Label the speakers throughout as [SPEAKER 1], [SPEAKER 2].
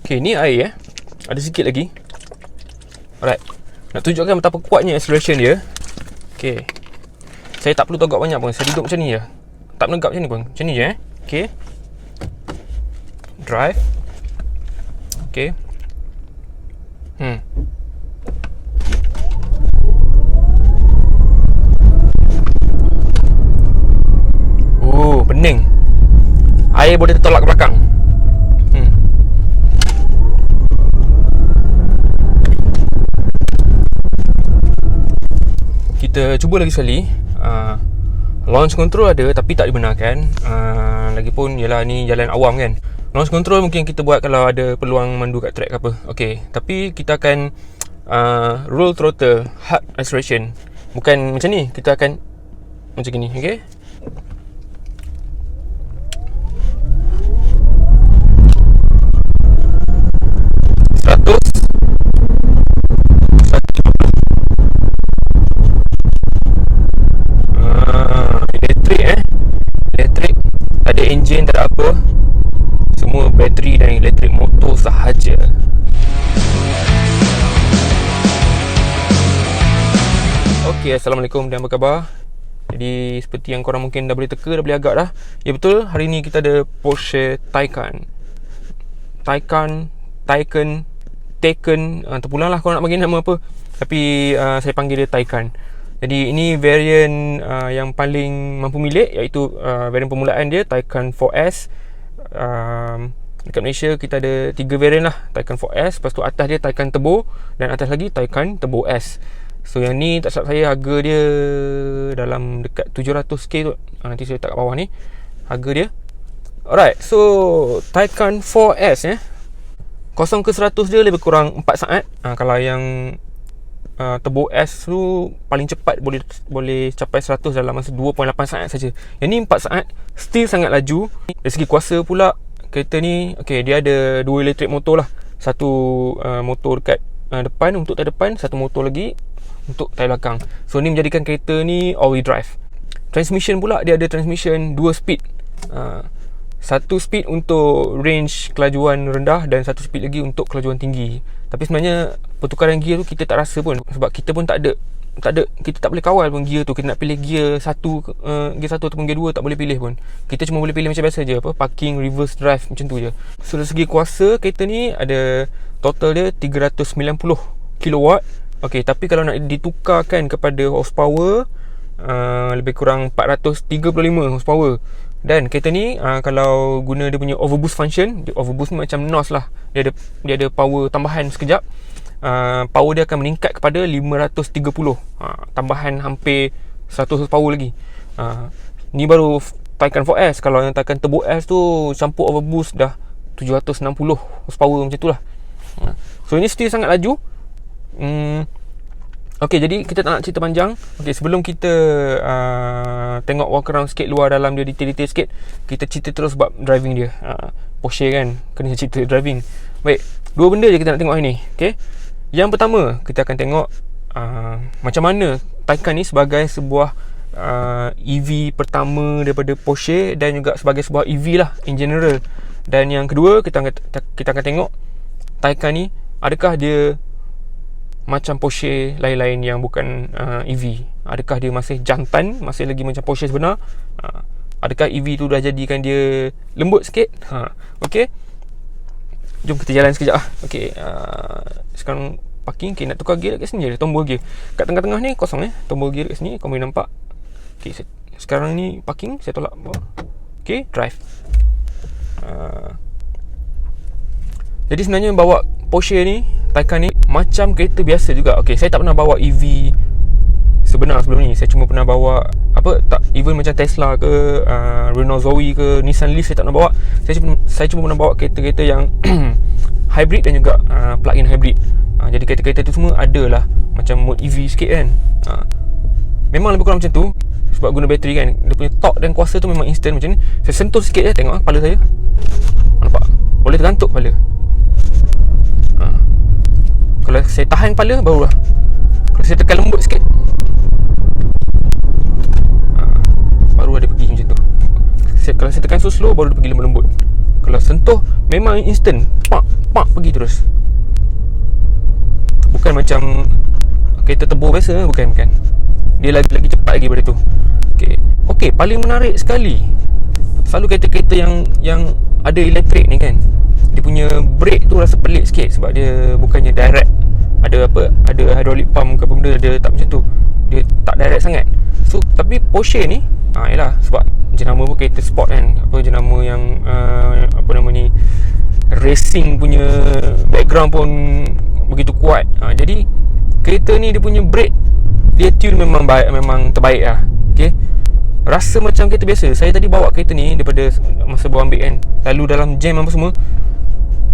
[SPEAKER 1] Okay, ni air ada sikit lagi. Alright, nak tunjukkan betapa kuatnya acceleration dia. Okay, saya tak perlu togak banyak pun. Saya duduk macam ni je, tak menegak macam ni pun. Macam ni je Okay, drive. Okay. Pening. Air boleh tertolak ke belakang. Kita cuba lagi sekali. Launch control ada tapi tak dibenarkan. Lagipun yalah ni jalan awam kan. Launch control mungkin kita buat kalau ada peluang mandu kat track ke apa. Okay, tapi kita akan roll throttle hard acceleration. Bukan macam ni, kita akan macam ni. Okay, ada enjin, tak ada apa. Semua bateri dan elektrik motor sahaja. Okay, Assalamualaikum dan apa khabar? Jadi seperti yang korang mungkin dah boleh teka, dah boleh agak dah. Ya betul, hari ni kita ada Porsche Taycan. Terpulang lah korang nak bagi nama apa. Tapi saya panggil dia Taycan. Jadi ini variant yang paling mampu milik, iaitu variant permulaan dia Taycan 4S. Dekat Malaysia kita ada 3 variant lah. Taycan 4S, lepas tu atas dia Taycan Turbo, dan atas lagi Taycan Turbo S. So yang ni tak silap saya harga dia dalam dekat 700k tu. Nanti saya letak kat bawah ni harga dia. Alright, so Taycan 4S 0 ke 100 dia lebih kurang 4 saat. Kalau yang Turbo S tu paling cepat boleh capai 100 dalam masa 2.8 saat saja. Yang ni 4 saat, still sangat laju. Dari segi kuasa pula, kereta ni okay, dia ada 2 elektrik motor lah. Satu motor dekat depan untuk tayar depan, satu motor lagi untuk tayar belakang. So ni menjadikan kereta ni all wheel drive. Transmission pula, dia ada transmission 2 speed. Satu speed untuk range kelajuan rendah dan satu speed lagi untuk kelajuan tinggi. Tapi sebenarnya pertukaran gear tu kita tak rasa pun, sebab kita pun tak ada kita tak boleh kawal pun gear tu. Kita nak pilih gear 1 ataupun gear 2 tak boleh pilih pun. Kita cuma boleh pilih macam biasa je, parking, reverse drive, macam tu je. So dari segi kuasa, kereta ni ada total dia 390 kW. Okay, tapi kalau nak ditukarkan kepada horsepower, lebih kurang 435 horsepower. Dan kereta ni kalau guna dia punya overboost function, overboost ni macam NOS lah. Dia ada power tambahan sekejap. Power dia akan meningkat kepada 530. Tambahan hampir 100 horsepower lagi. Ni baru Taycan 4S. Kalau yang Taycan Turbo S tu campur overboost dah 760 horsepower macam tu lah. So ini still sangat laju. Okay, jadi kita tak nak cerita panjang. Okay, sebelum kita tengok walk around sikit luar dalam dia, detail-detail sikit, kita cerita terus bab driving dia. Porsche kan, kena cerita driving. Baik, 2 benda je kita nak tengok hari ni. Okay, yang pertama kita akan tengok macam mana Taycan ni sebagai sebuah EV pertama daripada Porsche, dan juga sebagai sebuah EV lah in general. Dan yang kedua, kita akan tengok Taycan ni, adakah dia macam Porsche lain-lain yang bukan EV? Adakah dia masih jantan, masih lagi macam Porsche sebenar? Adakah EV tu dah jadikan dia lembut sikit? Okay, jom kita jalan sekejap lah. Okay, sekarang parking. Okay, nak tukar gear kat sini je, tombol gear kat tengah-tengah ni kosong tombol gear kat sini, kau boleh nampak. Okay, sekarang ni parking, saya tolak bawah. Okay, drive. Jadi sebenarnya bawa Porsche ni, Taycan ni, macam kereta biasa juga. Okay, saya tak pernah bawa EV sebenar sebelum ni. Saya cuma pernah bawa even macam Tesla ke, Renault Zoe ke, Nissan Leaf, saya tak pernah bawa. Saya cuma pernah bawa kereta-kereta yang hybrid dan juga plug-in hybrid. Jadi kereta-kereta tu semua adalah macam mode EV sikit kan. Memang lebih kurang macam tu, sebab guna bateri kan. Dia punya torque dan kuasa tu memang instant macam ni. Saya sentuh sikit je, tengok kepala saya. Nampak? Boleh tergantuk kepala. Kalau saya tahan kepala, barulah. Kalau saya tekan lembut sikit, baru dia pergi macam tu. Kalau saya tekan so slow, baru dia pergi lembut-lembut. Kalau sentuh, memang instant, pak, pak pergi terus. Bukan macam kereta tebur biasa, bukan. Dia lagi cepat lagi daripada tu. Okey, paling menarik sekali, selalu kereta-kereta yang ada elektrik ni kan, dia punya brake tu rasa pelik sikit sebab dia bukannya direct. Ada hydraulic pump ke apa benda, dia tak macam tu. Dia tak direct sangat. So tapi Porsche ni yalah, sebab jenama pun kereta sport kan, apa jenama yang apa nama ni, racing punya background pun begitu kuat. Jadi kereta ni dia punya brake, dia tune memang baik, memang terbaik lah. Okay, rasa macam kereta biasa. Saya tadi bawa kereta ni daripada masa baru ambil kan, lalu dalam jam apa semua,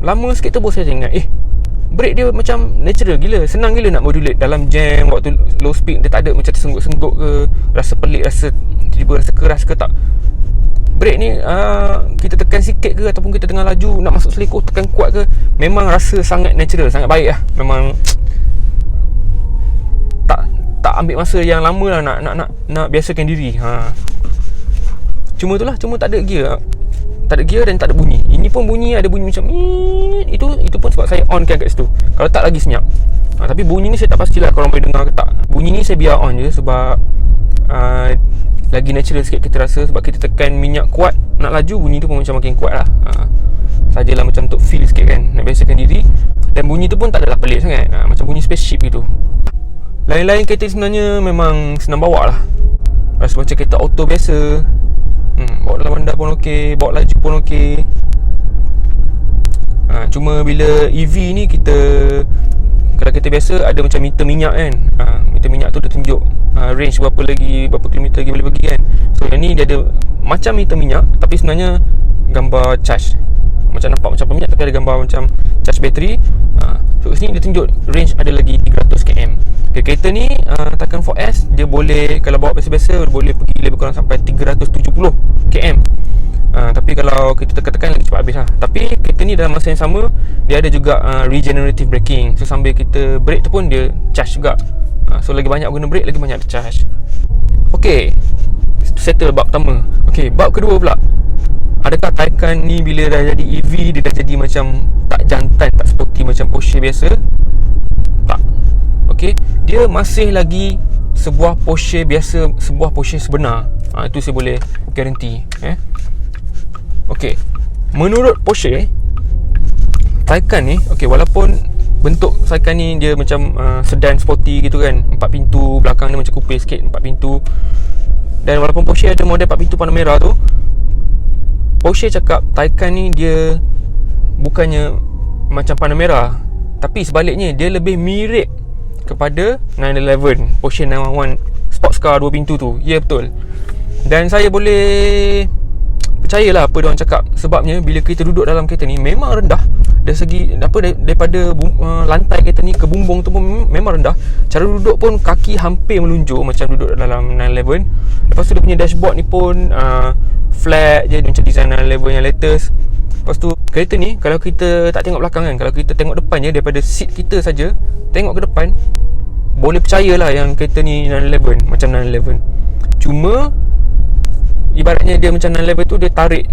[SPEAKER 1] lama sikit tu baru saya ingat, brake dia macam natural gila. Senang gila nak modulate dalam jam, waktu low speed dia tak ada macam tersengguk-sengguk ke, rasa pelik, rasa tiba-tiba rasa keras ke tak. Brake ni kita tekan sikit ke ataupun kita tengah laju nak masuk seleko tekan kuat ke, memang rasa sangat natural, sangat baik lah. Memang tak ambil masa yang lama lah nak biasakan diri. Cuma tu lah, cuma tak ada gear. Tak ada gear dan tak ada bunyi. Ini pun bunyi, ada bunyi macam itu pun sebab saya on kan kat situ. Kalau tak lagi senyap. Tapi bunyi ni saya tak pastilah kalau boleh dengar ke tak. Bunyi ni saya biar on je sebab lagi natural sikit kita rasa. Sebab kita tekan minyak kuat nak laju, bunyi tu pun macam makin kuat lah. Sajalah macam untuk feel sikit kan, nak biasakan diri. Dan bunyi tu pun tak adalah pelik sangat, macam bunyi spaceship gitu. Lain-lain kereta sebenarnya memang senang bawa lah. Rasa macam kereta auto biasa. Bawa dalam bandar pun okey, bawa laju pun okey. Cuma bila EV ni kita, kalau kereta biasa ada macam meter minyak kan. Meter minyak tu dia tunjuk range berapa kilometer lagi boleh pergi kan. So yang ni dia ada macam meter minyak, tapi sebenarnya gambar charge. Macam nampak macam minyak tapi ada gambar macam charge bateri. So kat sini dia tunjuk range ada lagi 300 km. Kereta ni Taycan 4S dia boleh, kalau bawa biasa-biasa boleh pergi lebih kurang sampai 370 km. Tapi kalau kita tekan-tekan lagi cepat habis lah. Tapi kereta ni dalam masa yang sama dia ada juga regenerative braking. So sambil kita brake tu pun dia charge juga. So lagi banyak guna brake, lagi banyak dia charge. Okay, settle bab pertama. Okay, bab kedua pula. Adakah Taycan ni bila dah jadi EV dia dah jadi macam tak jantan, tak sporty macam Porsche biasa? Tak. Okay, dia masih lagi sebuah Porsche biasa, sebuah Porsche sebenar. Itu saya boleh guarantee. Okay, menurut Porsche, Taycan ni, okay, walaupun bentuk Taycan ni dia macam sedan sporty gitu kan, 4 pintu, belakang dia macam coupe sikit, 4 pintu. Dan walaupun Porsche ada model 4 pintu Panamera tu, Porsche cakap Taycan ni dia bukannya macam Panamera, tapi sebaliknya dia lebih mirip kepada 911, Porsche 911 sports car 2 pintu tu. Ya, betul. Dan saya boleh percayalah apa diorang cakap. Sebabnya bila kita duduk dalam kereta ni memang rendah. Dari segi daripada lantai kereta ni ke bumbung tu pun memang rendah. Cara duduk pun kaki hampir melunjuk macam duduk dalam 911. Lepas tu dia punya dashboard ni pun flat je, macam design 911 yang latest. Lepas tu kereta ni kalau kita tak tengok belakang kan, kalau kita tengok depan je, daripada seat kita saja tengok ke depan, boleh percayalah yang kereta ni 911, macam 911. Cuma ibaratnya dia macam 911 tu dia tarik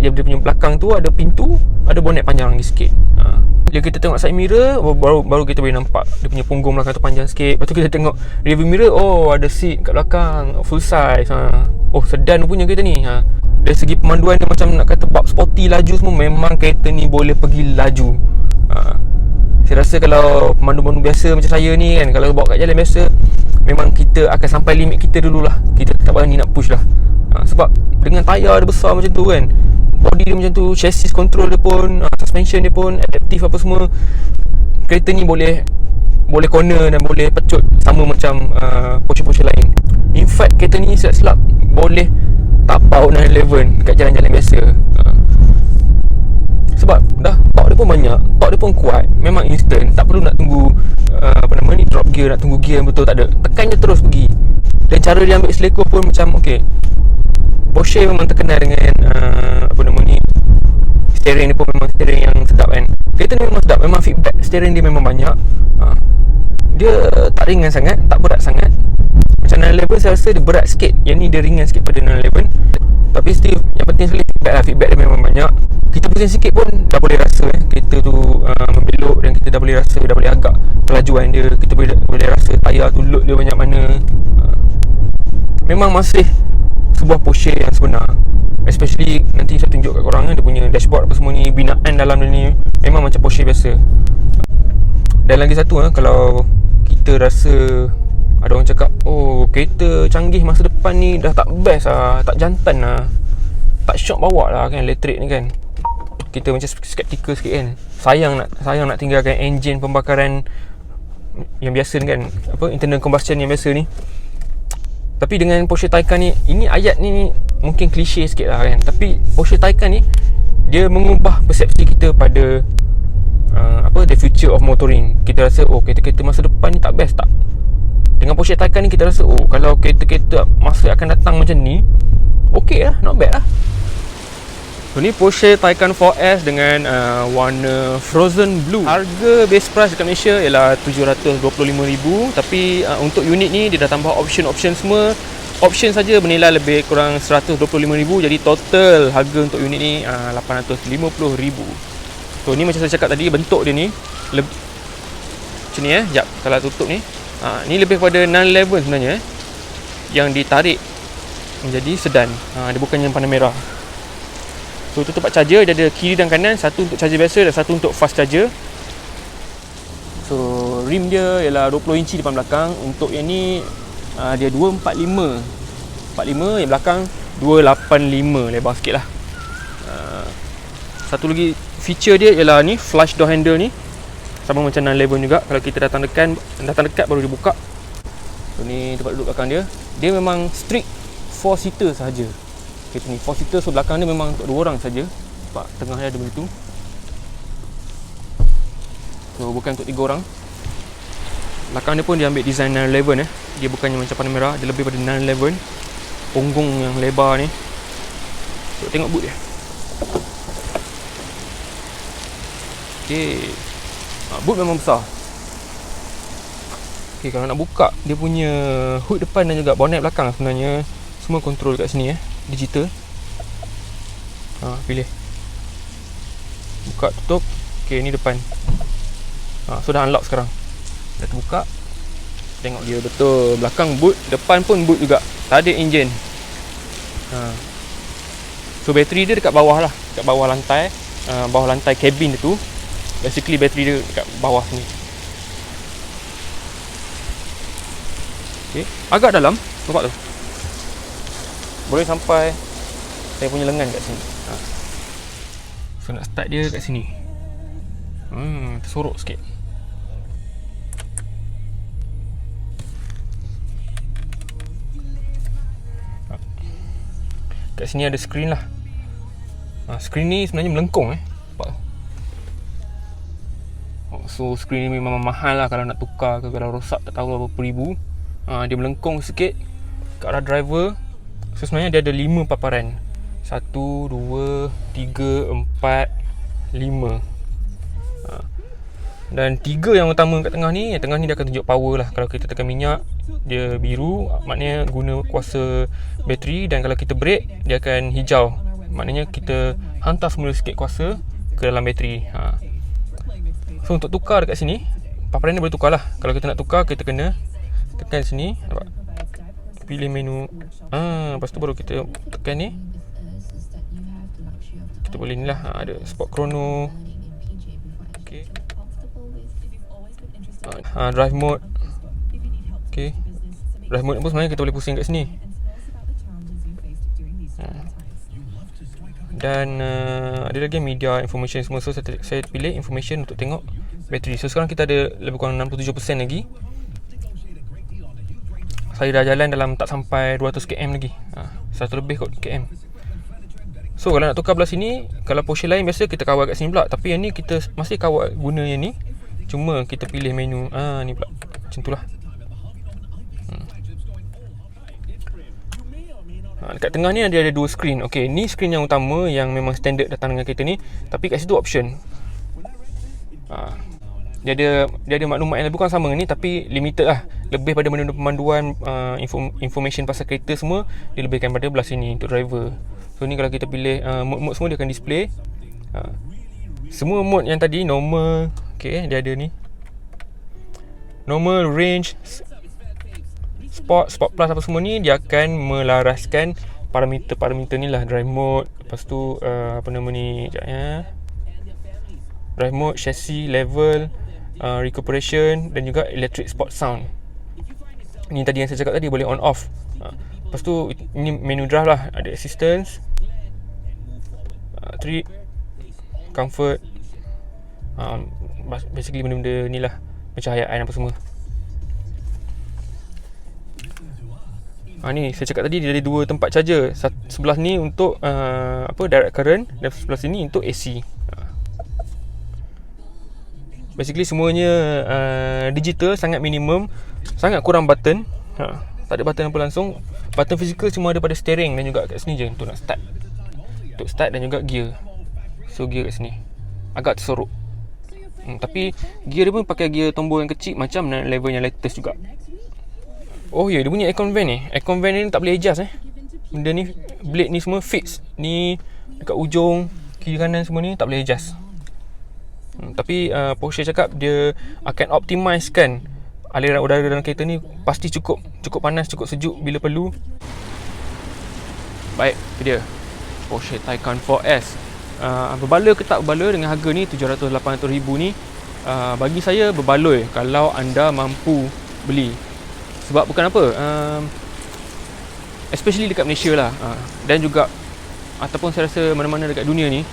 [SPEAKER 1] je dia punya belakang tu, ada pintu, ada bonet panjang lagi sikit. Bila kita tengok side mirror, baru kita boleh nampak dia punya punggung belakang tu panjang sikit. Lepas tu kita tengok rearview mirror, oh ada seat kat belakang, full size. Oh sedan punya kereta ni. Dari segi pemanduan dia macam nak kata bab sporty, laju semua, memang kereta ni boleh pergi laju. Saya rasa kalau pemandu-pemandu biasa macam saya ni kan, kalau bawa kat jalan biasa, memang kita akan sampai limit kita dululah. Kita tak berani nak push lah. Sebab dengan tayar dia besar macam tu kan, body dia macam tu, chassis control dia pun, suspension dia pun adaptive apa semua. Kereta ni boleh corner dan boleh pecut sama macam Porsche-Porsche lain. In fact kereta ni silap-silap boleh tapau 911 dekat jalan-jalan biasa. Sebab dah torque dia pun banyak, torque dia pun kuat, memang instant, tak perlu nak tunggu drop gear, nak tunggu gear yang betul, tak ada. Tekan je terus pergi. Dan cara dia ambil seleko pun macam okey. Porsche memang terkenal dengan steering dia pun memang steering yang sedap kan. Kereta ni memang sedap, memang feedback steering dia memang banyak. Dia tak ringan sangat, tak berat sangat. Macam 911 saya rasa dia berat sikit, yang ni dia ringan sikit pada 911. Tapi still yang penting sekali feedback lah, feedback dia memang banyak. Kita pusing sikit pun dah boleh rasa kereta tu lah tu load dia banyak mana. Memang masih sebuah Porsche yang sebenar. Especially nanti saya tunjuk kat korang, dia punya dashboard apa semua ni, binaan dalam dia ni memang macam Porsche biasa. Dan lagi satu, kalau kita rasa ada orang cakap, oh kereta canggih masa depan ni dah tak best lah, tak jantan lah, tak syok bawa lah kan elektrik ni kan, kita macam skeptical sikit kan. Sayang nak tinggalkan enjin pembakaran yang biasa ni kan, apa, internal combustion yang biasa ni. Tapi dengan Porsche Taycan ni, ini ayat ni mungkin klise sikit lah kan, tapi Porsche Taycan ni dia mengubah persepsi kita pada the future of motoring. Kita rasa, oh kereta-kereta masa depan ni tak best tak. Dengan Porsche Taycan ni kita rasa, oh kalau kereta-kereta masa akan datang macam ni, okay lah, not bad lah. So ni Porsche Taycan 4S dengan warna Frozen Blue. Harga base price dekat Malaysia ialah RM725,000. Tapi untuk unit ni dia dah tambah option-option semua. Option saja bernilai lebih kurang RM125,000. Jadi total harga untuk unit ni RM850,000. So ni macam saya cakap tadi, bentuk dia ni macam ni sekejap kalau tutup ni. Ni lebih pada 911 sebenarnya yang ditarik menjadi sedan. Dia bukan yang Panamera. So tu tempat charger, dia ada kiri dan kanan, satu untuk charger biasa dan satu untuk fast charger. So rim dia ialah 20 inci depan belakang. Untuk yang ni dia 245, yang belakang 285, lebar sikit lah. Satu lagi feature dia ialah ni flush door handle ni, sama macam 911 juga. Kalau kita datang dekat baru dia buka. So ni tempat duduk belakang dia. Dia memang strict 4 seater sahaja kereta ni, 4 seater. So belakang dia memang untuk 2 orang saja. Sebab tengah dia ada begitu. So bukan untuk 3 orang. Belakang dia pun dia ambil design 911 Dia bukannya macam Panamera, dia lebih pada 911. Punggung yang lebar ni. So tengok boot dia. Okay, boot memang besar. Okay, kalau nak buka dia punya hood depan dan juga bonnet belakang, sebenarnya semua kontrol kat sini digital. Pilih buka tutup. Okay, ni depan. So dah unlock sekarang. Dah terbuka. Tengok dia betul. Belakang boot, depan pun boot juga. Tak ada enjin. So bateri dia dekat bawah lah, dekat bawah lantai. Bawah lantai cabin dia tu. Basically bateri dia dekat bawah sini. Okay, agak dalam, nampak tu. Boleh sampai saya punya lengan kat sini. So nak start dia kat sini. Tersorok sikit. Kat sini ada screen lah. Screen ni sebenarnya melengkung nampak. So screen ni memang mahal lah kalau nak tukar ke, kalau rosak tak tahu berapa ribu. Dia melengkung sikit ke arah driver. So sebenarnya dia ada 5 paparan. 1, 2, 3, 4, 5. Dan 3 yang utama kat tengah ni. Yang tengah ni dia akan tunjuk power lah. Kalau kita tekan minyak, dia biru, maknanya guna kuasa bateri. Dan kalau kita brake, dia akan hijau, maknanya kita hantar semula sikit kuasa ke dalam bateri. So untuk tukar dekat sini, paparan ni boleh tukar lah. Kalau kita nak tukar, kita kena tekan sini, nampak? Pilih menu. Lepas tu baru kita tekan ni. Kita boleh ni lah. Ada sport chrono. Okay. Drive mode. Okay. Drive mode pun sebenarnya kita boleh pusing kat sini. Dan ada lagi media information semua. So saya pilih information untuk tengok bateri. So sekarang kita ada lebih kurang 67% lagi. Saya dah jalan dalam tak sampai 200 km lagi. 100 lebih kot km. So kalau nak tukar belah sini, kalau Porsche lain biasa kita kawal kat sini pula. Tapi yang ni kita masih kawal guna yang ni. Cuma kita pilih menu ni pula. Macam tu lah. Dekat tengah ni dia ada 2 screen. Okay, ni screen yang utama yang memang standard datang dengan kereta ni. Tapi kat situ option. Dia ada maklumat yang lebih kurang sama ni, tapi limited lah. Lebih pada pemanduan information pasal kereta semua dia lebihkan pada belah sini untuk driver. So ni kalau kita pilih mode-mode semua, dia akan display. Semua mode yang tadi normal. Okay, dia ada ni normal, range, Sport Plus apa semua ni dia akan melaraskan parameter ni lah, drive mode, lepas tu apa nama ni, sekejap ya, drive mode, chassis level, recuperation dan juga electric sport sound. Ni tadi yang saya cakap tadi boleh on off. Lepas tu ini menu drive lah, ada assistance, trip, comfort, basically benda-benda ni lah, pencahayaan apa semua. Ni saya cakap tadi dia ada dua tempat charger. Sebelah ni untuk direct current dan sebelah sini untuk AC. Basically semuanya digital, sangat minimum, sangat kurang button. Tak ada button apa langsung. Button fizikal cuma ada pada steering dan juga kat sini je untuk nak start. Untuk start dan juga gear. So gear kat sini agak tersorok. Tapi gear dia pun pakai gear tombol yang kecil macam level yang latest juga. Oh ya, dia punya aircon vent ni. Aircon vent ni tak boleh adjust Benda ni, blade ni semua fix. Ni dekat ujung kiri kanan semua ni tak boleh adjust. Tapi Porsche cakap dia akan optimizekan aliran udara dalam kereta ni, pasti cukup panas, cukup sejuk bila perlu. Baik, itu dia Porsche Taycan 4S. Berbaloi ke tak berbaloi dengan harga ni 700-800 ribu ni, bagi saya berbaloi kalau anda mampu beli. Sebab bukan apa, especially dekat Malaysia lah, dan juga ataupun saya rasa mana-mana dekat dunia ni,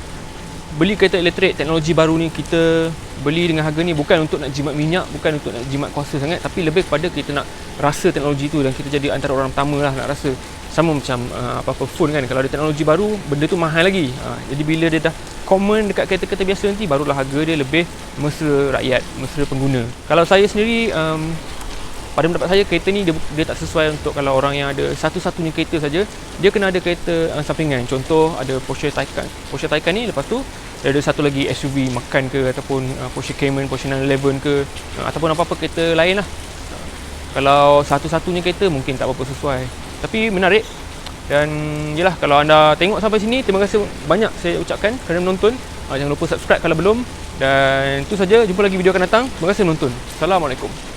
[SPEAKER 1] beli kereta elektrik teknologi baru ni, kita beli dengan harga ni bukan untuk nak jimat minyak, bukan untuk nak jimat kuasa sangat, tapi lebih kepada kita nak rasa teknologi tu dan kita jadi antara orang pertama lah nak rasa. Sama macam apa-apa phone kan, kalau ada teknologi baru, benda tu mahal lagi. Jadi bila dia dah common dekat kereta-kereta biasa nanti, barulah harga dia lebih mesra rakyat, mesra pengguna. Kalau saya sendiri, pada pendapat saya kereta ni dia tak sesuai untuk kalau orang yang ada satu-satunya kereta saja. Dia kena ada kereta sampingan. Contoh ada Porsche Taycan ni, lepas tu dia ada satu lagi SUV Macan ke, ataupun Porsche Cayman, Porsche 911 ke, ataupun apa-apa kereta lain lah. Kalau satu-satunya kereta mungkin tak apa-apa sesuai. Tapi menarik. Dan yelah, kalau anda tengok sampai sini, terima kasih banyak saya ucapkan kerana menonton. Jangan lupa subscribe kalau belum. Dan itu saja, jumpa lagi video akan datang. Terima kasih menonton. Assalamualaikum.